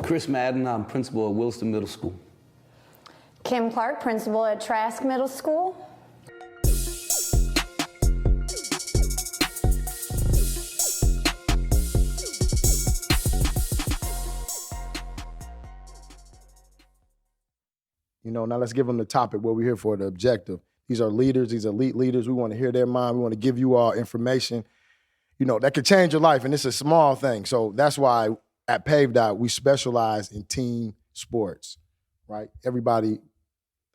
Chris Madden, I'm principal at Williston Middle School. Kim Clark, principal at Trask Middle School. You know, now let's give them the topic, what we're here for, the objective. These are leaders, these elite leaders. We want to hear their mind. We want to give you all information, you know, that could change your life, and it's a small thing. So that's why at PAVEDOT, we specialize in team sports, right? Everybody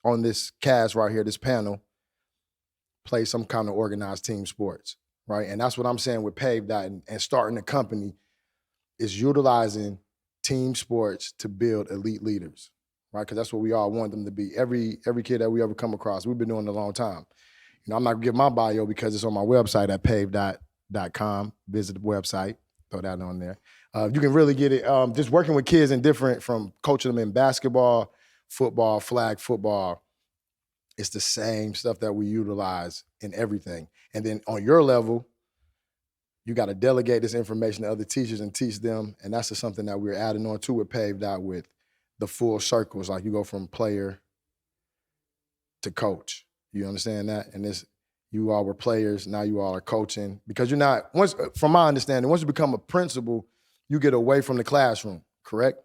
on this cast right here, this panel, plays some kind of organized team sports, right? And that's what I'm saying with PAVEDOT and starting a company is utilizing team sports to build elite leaders. Right, because that's what we all want them to be. Every kid that we ever come across, we've been doing it a long time. You know, I'm not gonna give my bio because it's on my website at pavdot.com. Visit the website, throw that on there. You can really get it. Just working with kids in different, from coaching them in basketball, football, flag football. It's the same stuff that we utilize in everything. And then on your level, you got to delegate this information to other teachers and teach them. And that's just something that we're adding on to with PAVEDOT with the full circles, like you go from player to coach. You understand that? And this, you all were players, now you all are coaching. Because you're not, once, from my understanding, once you become a principal, you get away from the classroom, correct?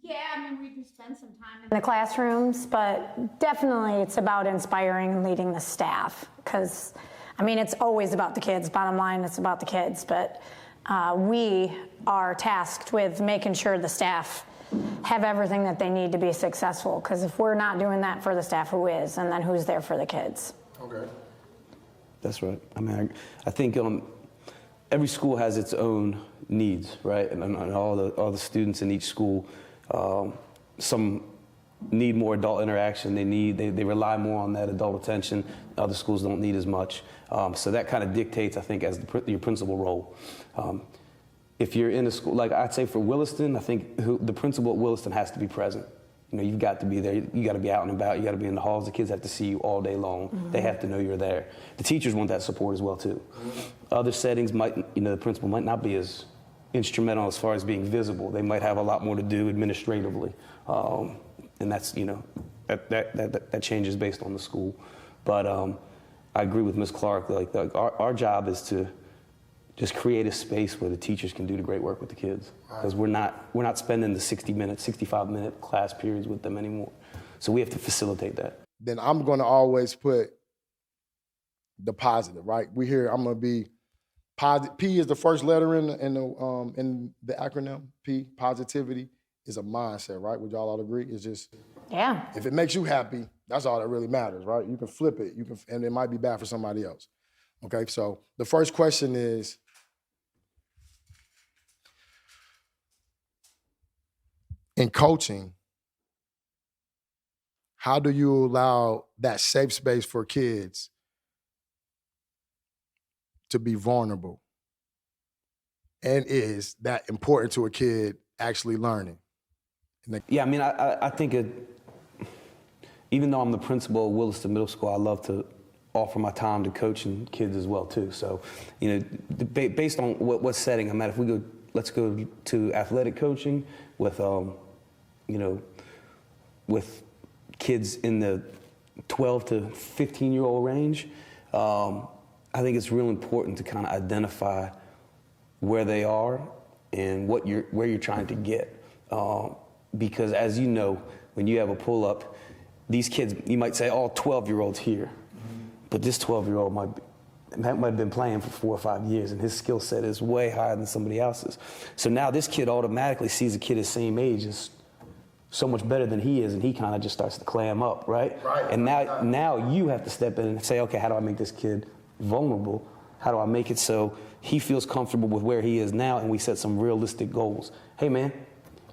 Yeah, I mean, we do spend some time in the classrooms, but definitely it's about inspiring and leading the staff. Because, I mean, it's always about the kids. Bottom line, it's about the kids. But we are tasked with making sure the staff have everything that they need to be successful. Because if we're not doing that for the staff, who is? And then who's there for the kids? Okay. That's right. I mean, I think every school has its own needs, right? And all the students in each school, some need more adult interaction. They rely more on that adult attention. Other schools don't need as much. So that kind of dictates, I think, as your principal role. If you're in a school, like I'd say for Williston, I think the principal at Williston has to be present. You know, you've got to be there. You got to be out and about. You got to be in the halls. The kids have to see you all day long. Mm-hmm. They have to know you're there. The teachers want that support as well too. Mm-hmm. Other settings might, you know, the principal might not be as instrumental as far as being visible. They might have a lot more to do administratively, and that's, you know, that changes based on the school. But I agree with Ms. Clark. Like our job is to just create a space where the teachers can do the great work with the kids, because we're not spending the 60-minute, 65-minute class periods with them anymore. So we have to facilitate that. Then I'm going to always put the positive, right? I'm going to be positive. P is the first letter in the acronym. P, positivity, is a mindset, right? Would y'all all agree? It's just, yeah. If it makes you happy, that's all that really matters, right? You can flip it, and it might be bad for somebody else. Okay, so the first question is, in coaching, how do you allow that safe space for kids to be vulnerable? And is that important to a kid actually learning? Yeah, I mean, I think even though I'm the principal at Williston Middle School, I love to offer my time to coaching kids as well too. So, you know, based on what setting I'm at, if we go, let's go to athletic coaching with, you know, with kids in the 12 to 15-year-old range, I think it's real important to kind of identify where they are and where you're trying to get. Because as you know, when you have a pull-up, these kids, you might say, oh, 12-year-olds here. But this 12-year-old might have been playing for 4 or 5 years, and his skill set is way higher than somebody else's. So now this kid automatically sees a kid his same age is so much better than he is, and he kind of just starts to clam up, right? And now you have to step in and say, okay, how do I make this kid vulnerable? How do I make it so he feels comfortable with where he is now, and we set some realistic goals? Hey, man,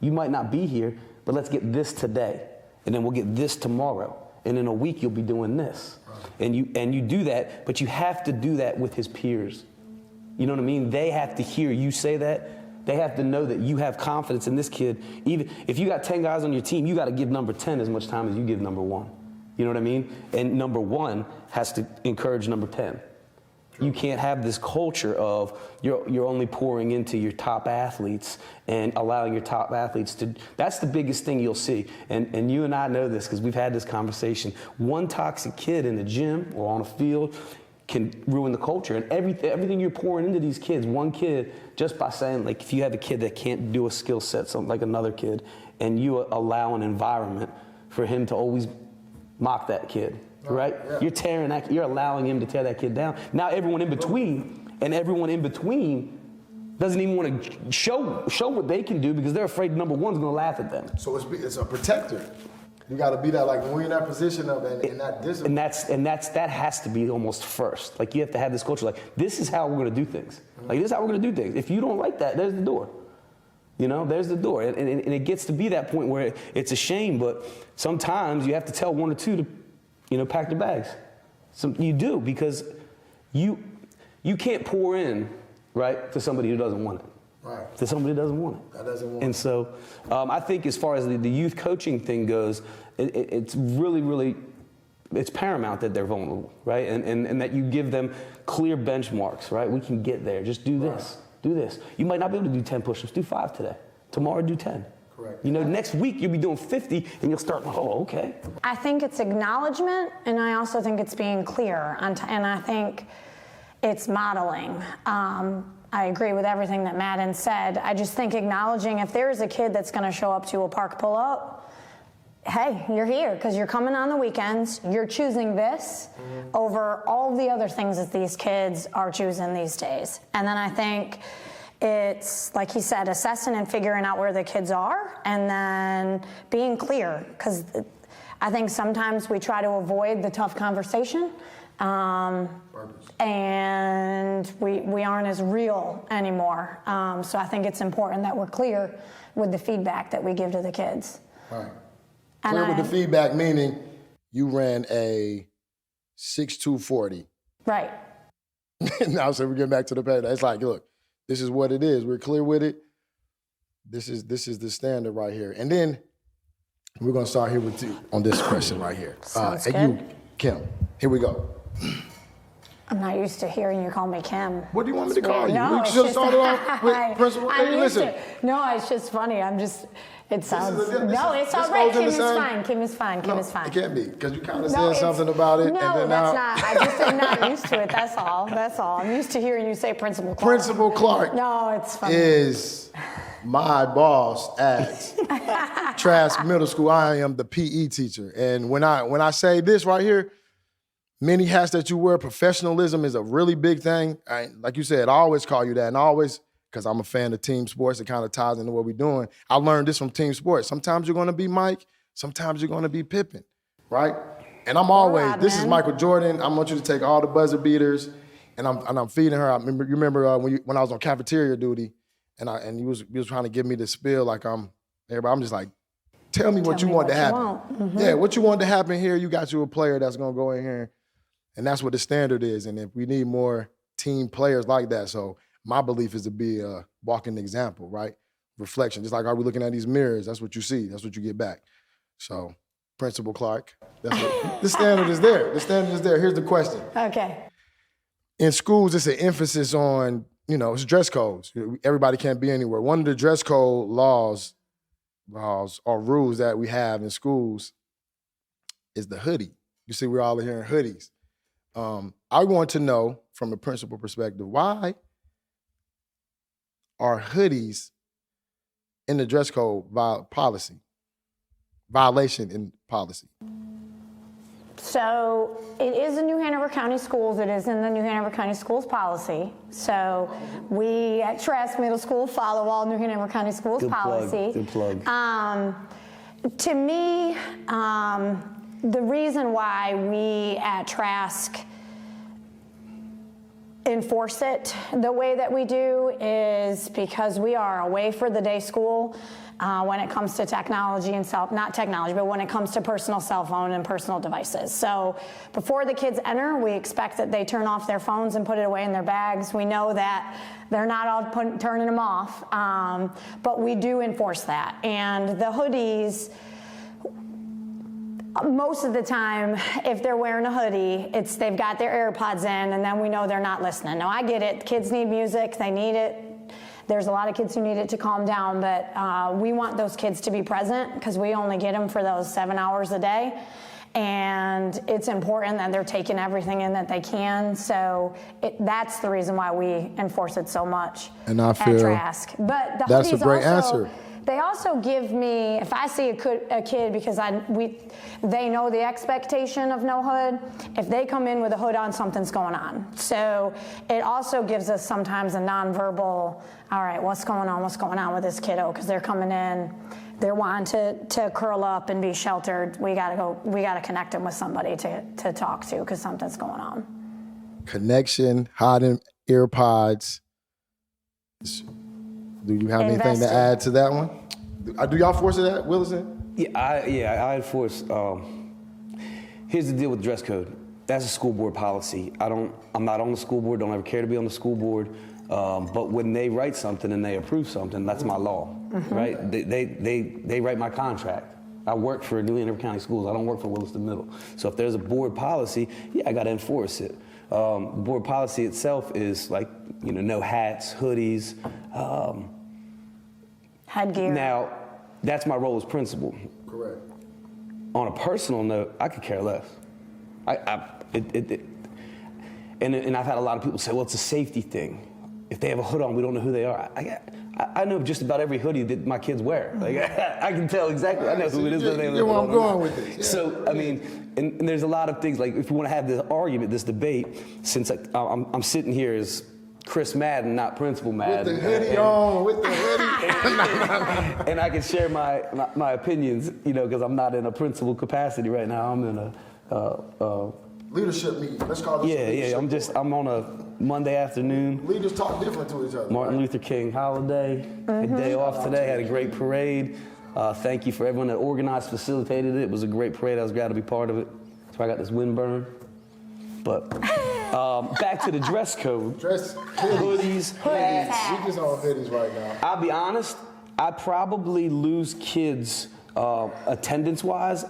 you might not be here, but let's get this today, and then we'll get this tomorrow. And in a week, you'll be doing this. And you do that, but you have to do that with his peers. You know what I mean? They have to hear you say that. They have to know that you have confidence in this kid. Even if you got 10 guys on your team, you got to give number 10 as much time as you give number 1. You know what I mean? And number 1 has to encourage number 10. You can't have this culture of you're only pouring into your top athletes and allowing your top athletes to. That's the biggest thing you'll see. And you and I know this because we've had this conversation. One toxic kid in the gym or on a field can ruin the culture. And everything you're pouring into these kids, one kid, just by saying, like, if you have a kid that can't do a skill set, something like another kid, and you allow an environment for him to always mock that kid, right? Yeah. You're allowing him to tear that kid down. Now everyone in between doesn't even want to show what they can do because they're afraid number one's going to laugh at them. So it's a protector. You got to be that, like, when we're in that position of and that discipline. That has to be almost first. Like, you have to have this culture. Like, this is how we're going to do things. Like, this is how we're going to do things. If you don't like that, there's the door. You know, there's the door. And it gets to be that point where it's a shame, but sometimes you have to tell one or two to, you know, pack their bags. You do, because you can't pour in, right, to somebody who doesn't want it. Right. To somebody who doesn't want it. That doesn't want it. And so I think as far as the youth coaching thing goes, it's really, really, it's paramount that they're vulnerable, right? And that you give them clear benchmarks, right? We can get there. Just do this. Do this. You might not be able to do 10 push-ups. Do 5 today. Tomorrow, do 10. Correct. You know, next week you'll be doing 50 and you'll start, oh, okay. I think it's acknowledgement, and I also think it's being clear, and I think it's modeling. I agree with everything that Madden said. I just think acknowledging if there's a kid that's going to show up to a park pull-up, hey, you're here because you're coming on the weekends. You're choosing this over all the other things that these kids are choosing these days. And then I think it's, like he said, assessing and figuring out where the kids are and then being clear, because I think sometimes we try to avoid the tough conversation. And we aren't as real anymore. So I think it's important that we're clear with the feedback that we give to the kids. Right. Clear with the feedback, meaning you ran a 6.240. Right. Now, so we're getting back to the page. It's like, look, this is what it is. We're clear with it. This is the standard right here. And then we're going to start here with you on this question right here. Sounds and good. you, Kim, here we go. I'm not used to hearing you call me Kim. What do you want me to call you? No, We should have started off with Principal. Hey, listen. No, it's just funny. It sounds. No, it's all right. Kim is fine. Kim is fine. Kim is fine. It can't be, because you kind of said something about it. No, and then that's now, not. I just am not used to it. That's all. That's all. I'm used to hearing you say Principal Clark. Principal Clark. No, it's funny. Is my boss at Trask Middle School. I am the PE teacher. And when I say this right here, many hats that you wear, professionalism is a really big thing. Like you said, I always call you that. And I always, because I'm a fan of team sports, it kind of ties into what we're doing. I learned this from team sports. Sometimes you're going to be Mike. Sometimes you're going to be Pippen, right? And I'm always, this is Michael Jordan. I want you to take all the buzzer beaters, and I'm feeding her. You remember when I was on cafeteria duty, and you was trying to give me the spiel like everybody. I'm just like, tell me what you want to happen. Mm-hmm. Yeah, what you want to happen here. You got you a player that's going to go in here, and that's what the standard is. And if we need more team players like that, so my belief is to be a walking example, right? Reflection. Just like, are we looking at these mirrors? That's what you see. That's what you get back. So, Principal Clark, the standard is there. The standard is there. Here's the question. Okay. In schools, it's an emphasis on, it's dress codes. Everybody can't be anywhere. One of the dress code laws or rules that we have in schools is the hoodie. You see, we're all here in hoodies. I want to know, from a principal perspective, why are hoodies in the dress code violation in policy? So it is in New Hanover County Schools. It is in the New Hanover County Schools policy. So we at Trask Middle School follow all New Hanover County Schools policy. Good plug. To me, the reason why we at Trask enforce it the way that we do is because we are away for the day school when it comes to technology and not technology, but when it comes to personal cell phone and personal devices. So before the kids enter, we expect that they turn off their phones and put it away in their bags. We know that they're not all turning them off, but we do enforce that. And the hoodies, Most of the time, if they're wearing a hoodie, they've got their AirPods in, and then we know they're not listening. Now, I get it. Kids need music. They need it. There's a lot of kids who need it to calm down, but we want those kids to be present because we only get them for those 7 hours a day. And it's important that they're taking everything in that they can. So that's the reason why we enforce it so much and I at feel Trask. But the that's a hoodies great also, answer. They also give me, if I see a kid because they know the expectation of no hood, if they come in with a hood on, something's going on. So it also gives us sometimes a nonverbal, all right, what's going on with this kiddo? Because they're coming in, they're wanting to curl up and be sheltered. We gotta connect them with somebody to talk to because something's going on. Connection, hiding earpods. Do you have anything to add to that one? Do y'all force it at Williston? I enforce. Here's the deal with dress code. That's a school board policy. I'm not on the school board. Don't ever care to be on the school board. But when they write something and they approve something, that's my law, right? They write my contract. I work for New England County Schools. I don't work for Williston Middle. So if there's a board policy, I got to enforce it. Board policy itself is like, no hats, hoodies. Headgear. Now, that's my role as principal. Correct. On a personal note, I could care less. And I've had a lot of people say, well, it's a safety thing. If they have a hood on, we don't know who they are. I know just about every hoodie that my kids wear. Like, I can tell exactly. I know who it is. You're where I'm going with this. Yeah. So, I mean, and there's a lot of things, like if you want to have this argument, this debate, since I'm sitting here as Chris Madden, not Principal Madden. With the hoodie on, with the hoodie. And I can share my opinions, because I'm not in a principal capacity right now. I'm in a leadership meeting. Let's call this. I'm on a Monday afternoon. Leaders talk different to each other. Martin Luther King holiday. A day off today. Had a great parade. Thank you for everyone that organized, facilitated it. It was a great parade. I was glad to be part of it. That's why I got this windburn. But back to the dress code. Hoodies, hats. We just on hoodies right now. I'll be honest, I probably lose kids attendance-wise.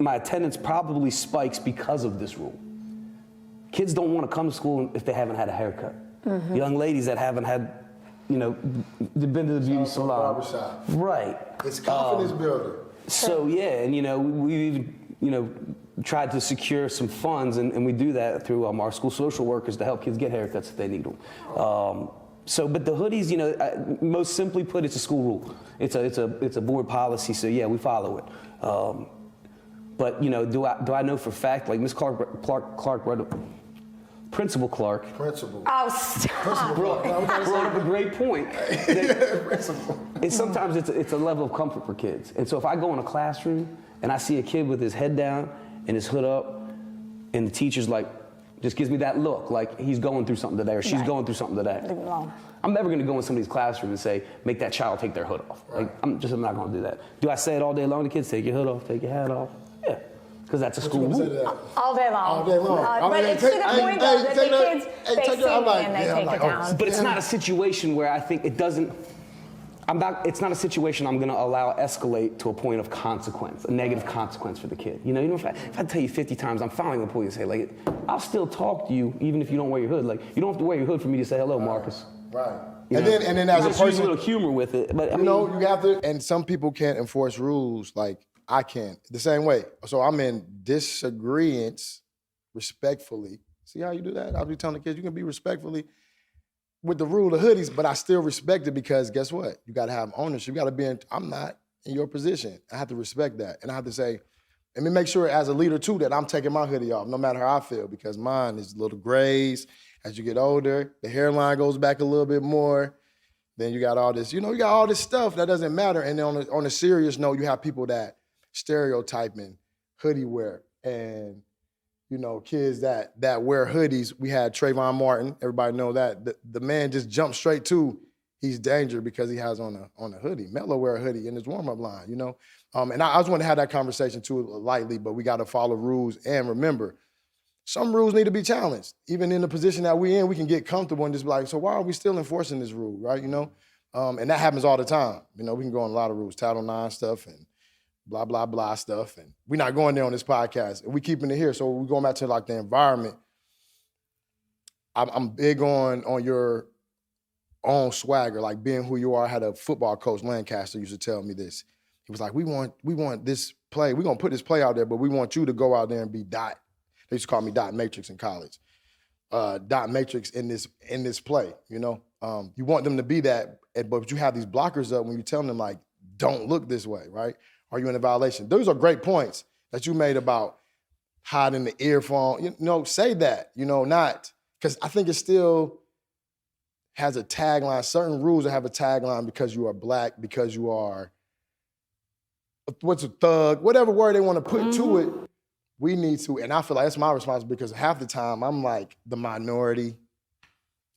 My attendance probably spikes because of this rule. Kids don't want to come to school if they haven't had a haircut. Young ladies that haven't had, they've been to the beauty salon. Barbershop. Right. It's confidence builder. So and we've tried to secure some funds, and we do that through our school social workers to help kids get haircuts if they need them. But the hoodies, most simply put, it's a school rule. It's a board policy. So we follow it. But do I know for a fact, like Ms. Clark Principal Clark. Oh, stop. Brought up a great point. And sometimes it's a level of comfort for kids. And so if I go in a classroom and I see a kid with his head down and his hood up, and the teacher's like, just gives me that look, like he's going through something today or she's going through something today. I'm never going to go in somebody's classroom and say, make that child take their hood off. Like, I'm not going to do that. Do I say it all day long to kids? Take your hood off, take your hat off. Yeah, because that's a school rule. All day long. All day long. But it's to the point, though, that the kids face it and they take it down. But it's not a situation where I think it doesn't, it's not a situation I'm going to allow escalate to a point of consequence, a negative consequence for the kid. If I tell you 50 times, I'm finally going to pull you and say, like, I'll still talk to you even if you don't wear your hood. Like, you don't have to wear your hood for me to say hello, Marcus. Right. And then as a person, use a little humor with it. But you have to. And some people can't enforce rules like I can. The same way. So I'm in disagreement, respectfully. See how you do that? I'll be telling the kids you can be respectfully with the rule of hoodies, but I still respect it because guess what? You got to have ownership. You got to be I'm not in your position. I have to respect that. And I have to say, let me make sure as a leader too that I'm taking my hoodie off no matter how I feel because mine is little grays. As you get older, the hairline goes back a little bit more. Then you got all this, you got all this stuff that doesn't matter. And then on a serious note, you have people that stereotyping hoodie wear and kids that wear hoodies. We had Trayvon Martin. Everybody know that. The man just jumped straight to he's danger because he has on a hoodie. Melo wear a hoodie in his warm-up line, And I just want to have that conversation too lightly, but we got to follow rules and remember, some rules need to be challenged. Even in the position that we're in, we can get comfortable and just be like, so why are we still enforcing this rule, right? And that happens all the time. We can go on a lot of rules, Title IX stuff and blah, blah, blah stuff. And we're not going there on this podcast. And we keeping it here. So we're going back to like the environment. I'm big on your own swagger, like being who you are. I had a football coach, Lancaster, used to tell me this. He was like, we want this play. We're going to put this play out there, but we want you to go out there and be dot. They used to call me dot matrix in college. Dot matrix in this play, you know? You want them to be that, but you have these blockers up when you tell them like, don't look this way, right? Are you in a violation? Those are great points that you made about hiding the earphone. You know, say that, you know, not, because I think it still has a tagline, certain rules that have a tagline because you are black, because you are, what's a thug, whatever word they want to put to it, we need to, and I feel like that's my responsibility because half the time I'm like the minority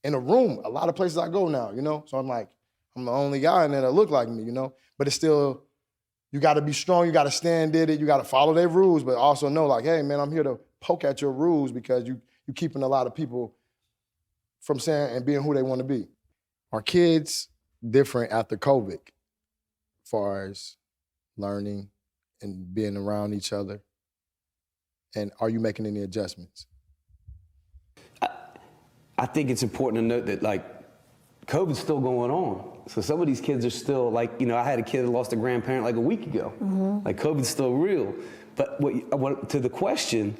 in a room. A lot of places I go now, you know? So I'm like, I'm the only guy in there that look like me, you know? But it's still, you gotta be strong, you gotta stand in it, you gotta follow their rules, but also know like, hey man, I'm here to poke at your rules because you keeping a lot of people from saying and being who they want to be. Are kids different after COVID as far as learning and being around each other? And are you making any adjustments? I think it's important to note that like COVID's still going on. So some of these kids are still like, you know, I had a kid that lost a grandparent like a week ago. Like COVID's still real. But what to the question,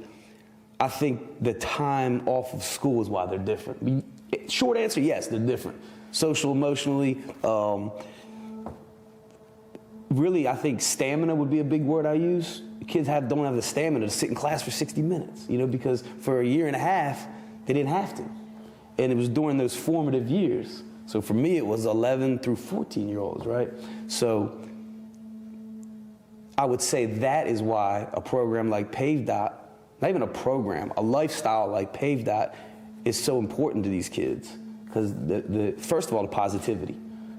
I think the time off of school is why they're different. Short answer, yes, they're different. Social, emotionally, really, I think stamina would be a big word I use. Kids don't have the stamina to sit in class for 60 minutes, you know, because for a year and a half, they didn't have to. And it was during those formative years. So for me, it was 11 through 14-year-olds, right? So I would say that is why a program like PAVEDOT, not even a program, a lifestyle like PAVEDOT is so important to these kids. Because first of all, the positivity.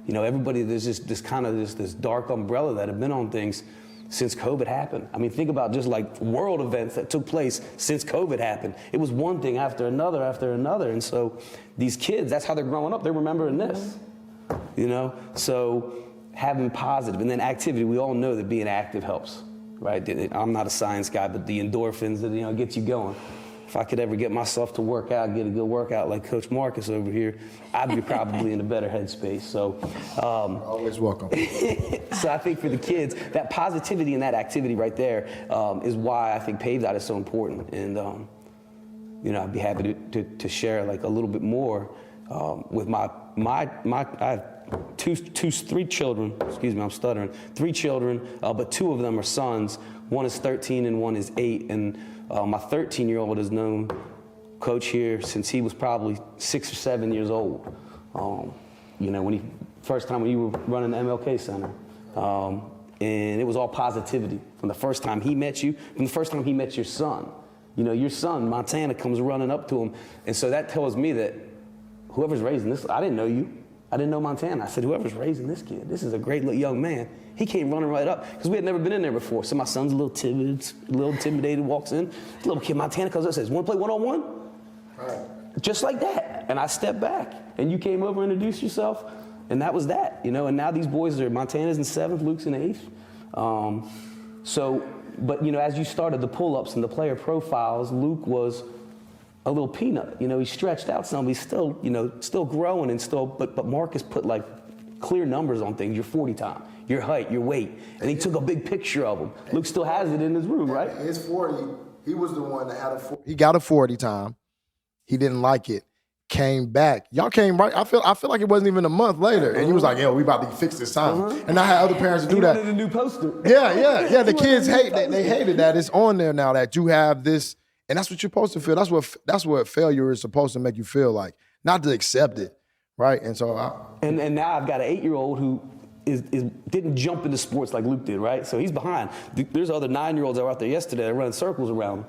You know, everybody, there's just this dark umbrella that have been on things since COVID happened. I mean, think about just like world events that took place since COVID happened. It was one thing after another after another. And so these kids, that's how they're growing up. They're remembering this, you know? So having positive, and then activity, we all know that being active helps, right? I'm not a science guy, but the endorphins that, you know, gets you going. If I could ever get myself to work out, get a good workout like Coach Marqus over here, I'd be probably in a better headspace. So, always welcome. So I think for the kids, that positivity and that activity right there is why I think PAVEDOT is so important. And you know, I'd be happy to share like a little bit more with my I have three children. Excuse me, I'm stuttering. 3 children, but 2 of them are sons. One is 13 and one is 8. And my 13-year-old has known Coach here since he was probably 6 or 7 years old. You know, when first time when you were running the MLK Center. And it was all positivity from the first time he met you, from the first time he met your son. You know, your son, Montana, comes running up to him. And so that tells me that whoever's raising this, I didn't know you. I didn't know Montana. I said, whoever's raising this kid, this is a great little young man. He came running right up because we had never been in there before. So my son's a little timid, a little intimidated, walks in. The little kid, Montana, comes up and says, want to play one-on-one? Right. Just like that. And I stepped back. And you came over and introduced yourself. And that was that, you know. And now these boys are, Montana's in 7th, Luke's in 8th. But, you know, as you started the pull-ups and the player profiles, Luke was a little peanut. You know, he stretched out some. He's still, you know, still growing and still, but Marcus put like clear numbers on things. Your 40 time, your height, your weight. And he took a big picture of him. Luke still has it in his room, right? His 40, he was the one that had a 40. He got a 40 time. He didn't like it. Came back. Y'all came right. I feel like it wasn't even a month later. And he was like, yo, we about to fix this time. And I had other parents to do that. He wanted a new poster. Yeah. The kids they hated that. It's on there now that you have this. And that's what you're supposed to feel. That's what failure is supposed to make you feel like, not to accept it, right? And so, and now I've got an 8-year-old who didn't jump into sports like Luke did, right? So he's behind. There's other 9-year-olds that were out there yesterday that running circles around him,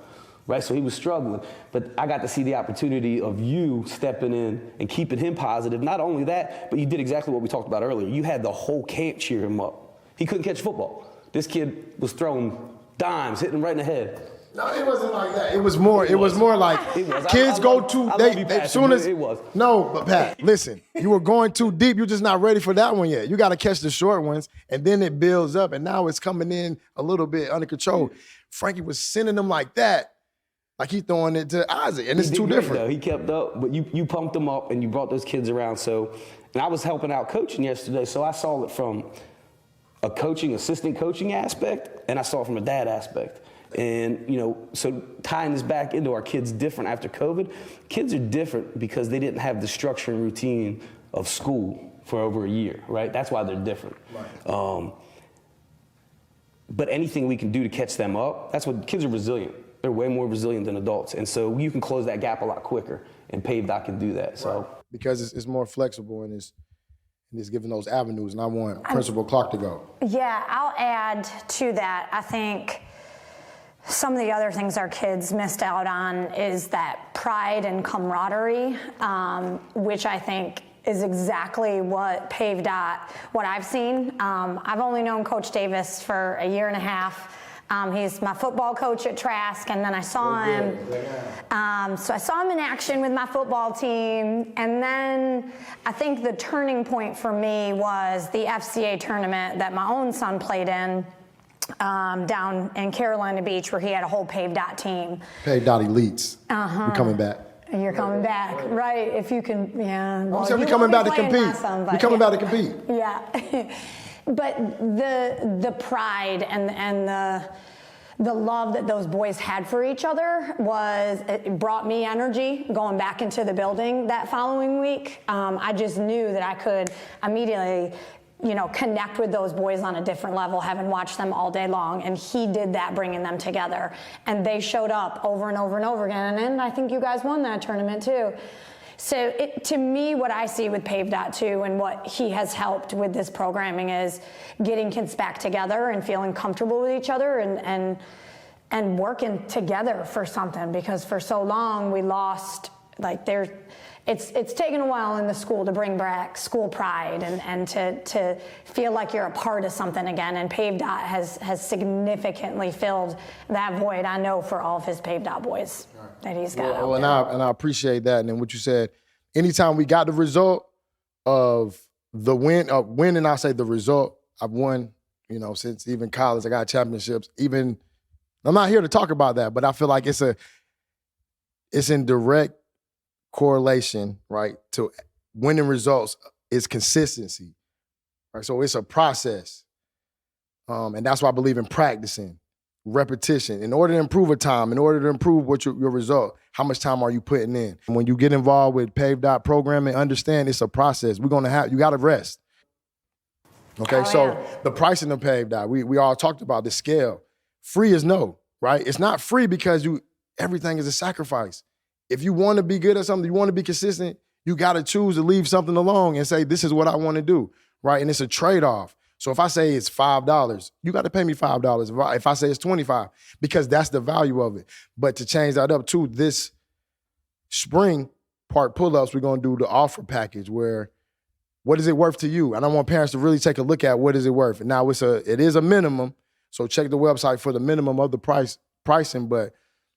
right? So he was struggling, but I got to see the opportunity of you stepping in and keeping him positive. Not only that, but you did exactly what we talked about earlier. You had the whole camp cheer him up. He couldn't catch football. This kid was throwing dimes, hitting him right in the head. No, it wasn't like that. It was more like kids go too. As soon as it was. No, but Pat, listen, you were going too deep. You're just not ready for that one yet. You got to catch the short ones, and then it builds up, and now it's coming in a little bit under control. Frankie was sending them like that, like he throwing it to Isaac, and it's too different. Though. He kept up, but you pumped them up, and you brought those kids around. So, and I was helping out coaching yesterday, so I saw it from a assistant coaching aspect, and I saw it from a dad aspect. And, so tying this back into our kids different after COVID, kids are different because they didn't have the structure and routine of school for over a year, right? That's why they're different. Right. But anything we can do to catch them up, that's what kids are resilient. They're way more resilient than adults. And so you can close that gap a lot quicker, and PAVEDOT can do that. So right. Because it's more flexible and it's giving those avenues, and I want Principal Clark to go. Yeah, I'll add to that. I think some of the other things our kids missed out on is that pride and camaraderie, which I think is exactly what PAVEDOT, what I've seen. I've only known Coach Davis for a year and a half. He's my football coach at Trask, and then I saw him. So I saw him in action with my football team, and then I think the turning point for me was the FCA tournament that my own son played in. Down in Carolina Beach, where he had a whole PAVEDOT team. PAVEDOT elites. We're coming back. You're coming back, right? If you can, yeah. Well, we're coming back to compete. We're coming back to compete. Yeah, but the pride and the love that those boys had for each other it brought me energy going back into the building that following week. I just knew that I could immediately connect with those boys on a different level, having watched them all day long. And he did that, bringing them together. And they showed up over and over and over again. And I think you guys won that tournament too. So to me, what I see with PAVEDOT too, and what he has helped with this programming is getting kids back together and feeling comfortable with each other and working together for something. Because for so long we lost, it's taken a while in the school to bring back school pride and to feel like you're a part of something again. And PAVEDOT has significantly filled that void, I know, for all of his PAVEDOT boys that he's got out there. And I appreciate that. And then what you said, anytime we got the result of the win, and I say the result, I've won, since even college, I got championships. Even, I'm not here to talk about that, but I feel like it's in direct correlation, right, to winning results is consistency, right? So it's a process, and that's why I believe in practicing, repetition. In order to improve a time, in order to improve what your result, how much time are you putting in? And when you get involved with PAVEDOT programming, understand it's a process. You got to rest. Okay, The pricing of PAVEDOT, we all talked about the scale. Free is no, right? It's not free because everything is a sacrifice. If you want to be good at something, you want to be consistent, you got to choose to leave something alone and say, this is what I want to do, right? And it's a trade-off. So if I say it's $5, you got to pay me $5. If I say it's $25, because that's the value of it. But to change that up too, this spring part pull-ups, we're going to do the offer package where, what is it worth to you? And I want parents to really take a look at what is it worth. And now it is a minimum, so check the website for the minimum of the pricing, but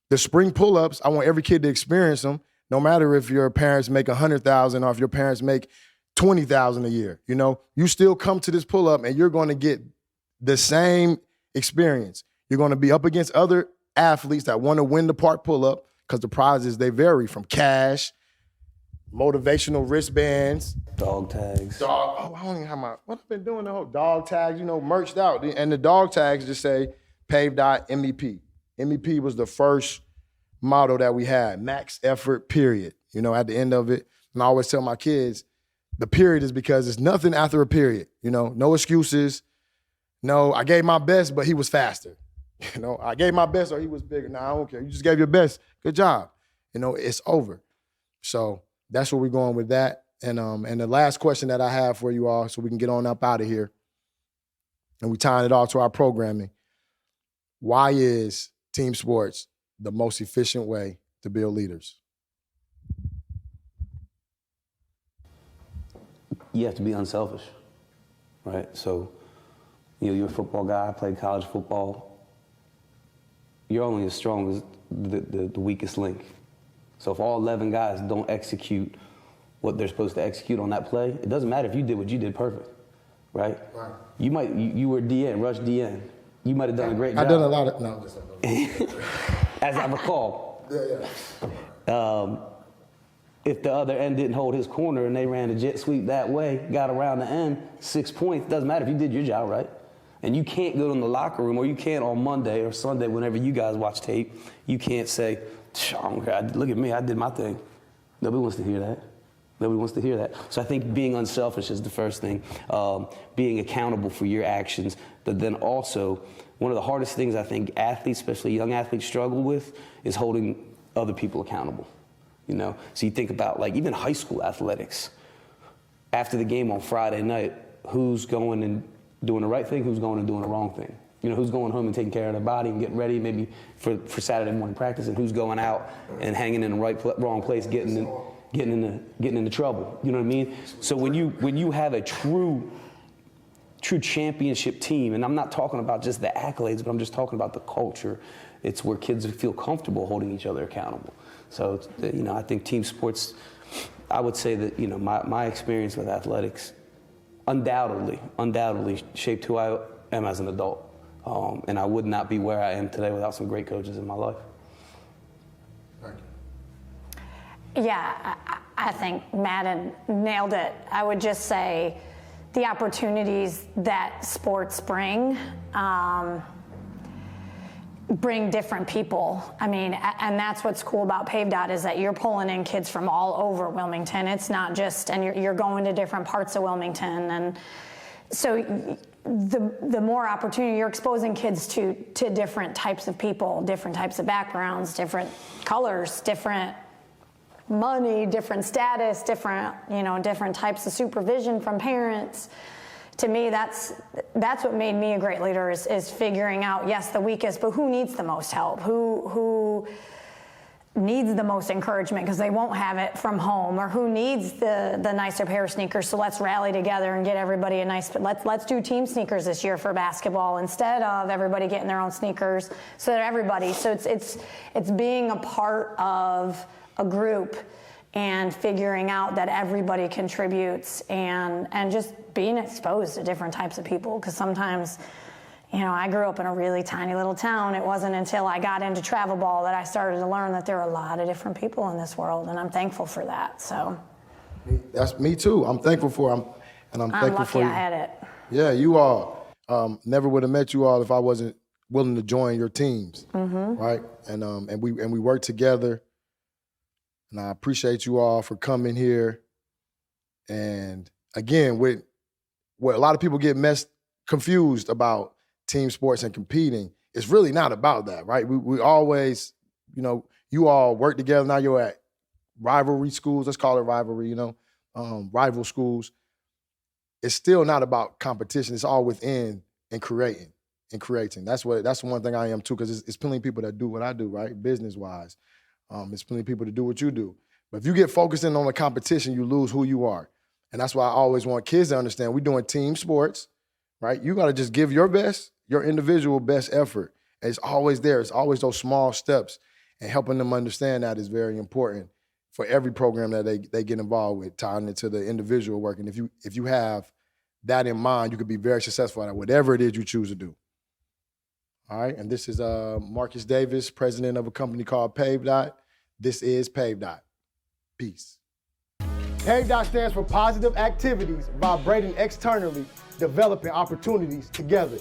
the spring pull-ups, I want every kid to experience them, no matter if your parents make $100,000 or if your parents make $20,000 a year. You still come to this pull-up and you're going to get the same experience. You're going to be up against other athletes that want to win the part pull-up because the prizes, they vary from cash, motivational wristbands, dog tags. I don't even have what I've been doing the whole dog tags, merched out. And the dog tags just say PAVEDOT MEP. MEP was the first motto that we had, max effort, period, at the end of it. And I always tell my kids, the period is because it's nothing after a period, no excuses. No, I gave my best, but he was faster. I gave my best or he was bigger. I don't care. You just gave your best. Good job. It's over. So that's where we're going with that. And the last question that I have for you all, so we can get on up out of here, and we tying it all to our programming. Why is team sports the most efficient way to build leaders? You have to be unselfish, right? So, you're a football guy, I played college football. you're only as strong as the weakest link. So if all 11 guys don't execute what they're supposed to execute on that play, it doesn't matter if you did what you did perfect, right? Right. You were DN, rush DN. You might have done a great job. I've done a lot of, no, as I recall. If the other end didn't hold his corner and they ran a jet sweep that way, got around the end, 6 points, doesn't matter if you did your job right. And you can't go in the locker room, or you can't on Monday or Sunday, whenever you guys watch tape, you can't say, look at me, I did my thing. Nobody wants to hear that. Nobody wants to hear that. So I think being unselfish is the first thing, being accountable for your actions, but then also one of the hardest things I think athletes, especially young athletes, struggle with is holding other people accountable. You know, so you think about like even high school athletics. After the game on Friday night, who's going and doing the right thing, who's going and doing the wrong thing? You know, who's going home and taking care of their body and getting ready maybe for Saturday morning practice, and who's going out and hanging in the wrong place, getting into trouble. You know what I mean? So when you have a true championship team, and I'm not talking about just the accolades, but I'm just talking about the culture. It's where kids feel comfortable holding each other accountable. So, you know, I think team sports, I would say that, you know, my experience with athletics undoubtedly shaped who I am as an adult. And I would not be where I am today without some great coaches in my life. Yeah, I think Madden nailed it. I would just say the opportunities that sports bring different people. I mean, and that's what's cool about PAVEDOT is that you're pulling in kids from all over Wilmington. It's not just, and you're going to different parts of Wilmington. And so the more opportunity, you're exposing kids to different types of people, different types of backgrounds, different colors, different money, different status, different types of supervision from parents. To me, that's what made me a great leader is figuring out, yes, the weakest, but who needs the most help? Who needs the most encouragement because they won't have it from home, or who needs the nicer pair of sneakers? So let's rally together and get everybody a nice. Let's do team sneakers this year for basketball instead of everybody getting their own sneakers. So that everybody. So it's being a part of a group and figuring out that everybody contributes and just being exposed to different types of people. Because sometimes, you know, I grew up in a really tiny little town. It wasn't until I got into travel ball that I started to learn that there are a lot of different people in this world, and I'm thankful for that. So that's me too. I'm thankful for I'm thankful lucky for you. I had it. Yeah, you all. Never would have met you all if I wasn't willing to join your teams, right? And we work together. And I appreciate you all for coming here. And again, with what a lot of people get confused about team sports and competing, it's really not about that, right? We always, you know, you all work together. Now you're at rivalry schools. Let's call it rivalry, you know, rival schools. It's still not about competition. It's all within and creating. That's the one thing I am too, because it's plenty of people that do what I do, right? Business-wise. It's plenty of people to do what you do. But if you get focused in on the competition, you lose who you are. And that's why I always want kids to understand we're doing team sports, right? You got to just give your best, your individual best effort. And it's always there. It's always those small steps. And helping them understand that is very important for every program that they get involved with, tying into the individual work. And if you have that in mind, you could be very successful at whatever it is you choose to do. All right, and this is Marqus Davis, president of a company called PAVEDOT. This is PAVEDOT. Peace. PAVEDOT stands for Positive Activities Vibrating Externally, Developing Opportunities Together.